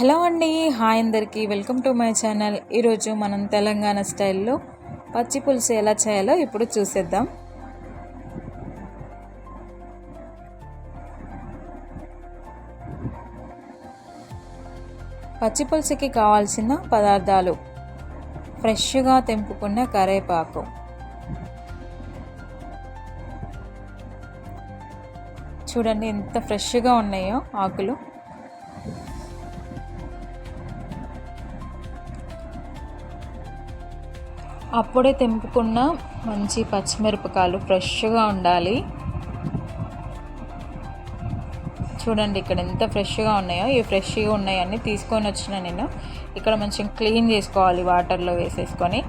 Hello అండి, hi అందరికీ, welcome to my channel. ఈరోజు మనం తెలంగాణ స్టైల్లో పచ్చి పులుసు ఎలా చేయాలో ఇప్పుడు చూసేద్దాం. పచ్చి పులుసుకి కావాల్సిన పదార్థాలు: ఫ్రెష్గా తెంపుకున్న కరివేపాకు, చూడండి ఎంత ఫ్రెష్గా ఉన్నాయో ఆకులు, అప్పుడే తెంపుకున్న మంచి పచ్చిమిరపకాయలు ఫ్రెష్గా ఉండాలి. చూడండి ఇక్కడ ఎంత ఫ్రెష్గా ఉన్నాయో. ఈ ఫ్రెష్గా ఉన్నాయన్నీ తీసుకొని వచ్చిన నేను ఇక్కడ మంచిగా క్లీన్ చేసుకోవాలి, వాటర్లో వేసేసుకొని.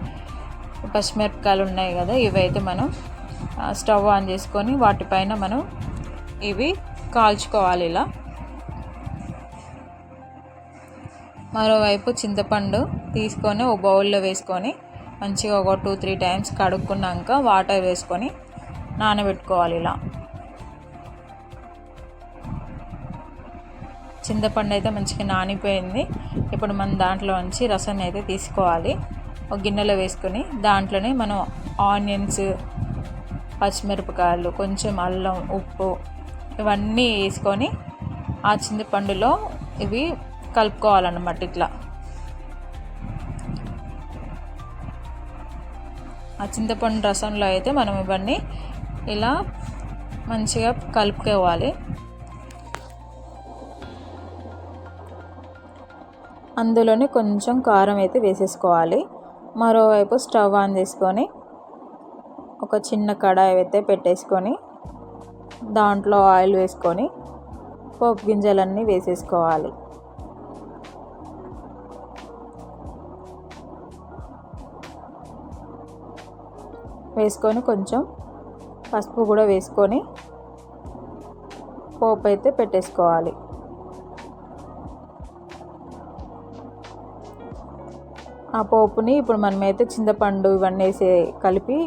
పచ్చిమిరపకాయలు ఉన్నాయి కదా, ఇవైతే మనం స్టవ్ ఆన్ చేసుకొని వాటిపైన మనం ఇవి కాల్చుకోవాలి. ఇలా మరోవైపు చింతపండు తీసుకొని ఒక బౌల్లో వేసుకొని మంచిగా ఒక 2-3 టైమ్స్ కడుక్కున్నాక వాటర్ వేసుకొని నానబెట్టుకోవాలి. ఇలా చింతపండు అయితే మంచిగా నానిపోయింది. ఇప్పుడు మనం దాంట్లో నుంచి రసం అయితే తీసుకోవాలి. ఒక గిన్నెలో వేసుకొని దాంట్లోనే మనం ఆనియన్స్, పచ్చిమిరపకాయలు, కొంచెం అల్లం, ఉప్పు ఇవన్నీ వేసుకొని ఆ చింతపండులో ఇవి కలుపుకోవాలన్నమాట. ఇట్లా ఆ చింతపండు రసంలో అయితే మనం ఇవన్నీ ఇలా మంచిగా కలుపుకోవాలి. అందులోనే కొంచెం కారం అయితే వేసేసుకోవాలి. మరోవైపు స్టవ్ ఆన్ చేసుకొని ఒక చిన్న కడాయి అయితే పెట్టేసుకొని దాంట్లో ఆయిల్ వేసుకొని పోపు గింజలన్నీ వేసేసుకోవాలి. వేసుకొని కొంచెం పసుపు కూడా వేసుకొని పోపు అయితే పెట్టేసుకోవాలి. ఆ పోపుని ఇప్పుడు మనమైతే చింతపండు ఇవన్నీ వేసి కలిపి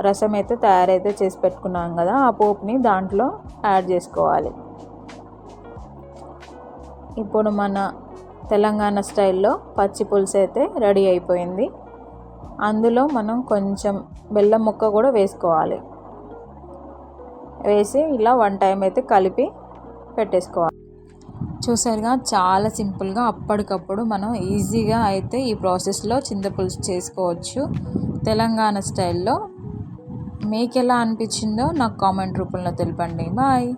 రసం అయితే తయారైతే చేసి పెట్టుకున్నాం కదా, ఆ పోపుని దాంట్లో యాడ్ చేసుకోవాలి. ఇప్పుడు మన తెలంగాణ స్టైల్లో పచ్చి పులుసు అయితే రెడీ అయిపోయింది. అందులో మనం కొంచెం బెల్లం ముక్క కూడా వేసుకోవాలి. వేసి ఇలా 1 టైం అయితే కలిపి పెట్టేసుకోవాలి. చూసారుగా, చాలా సింపుల్గా అప్పటికప్పుడు మనం ఈజీగా అయితే ఈ ప్రాసెస్లో చింతపులుసు చేసుకోవచ్చు తెలంగాణ స్టైల్లో. మీకు ఎలా అనిపించిందో నాకు కామెంట్ రూపంలో తెలపండి. బాయ్.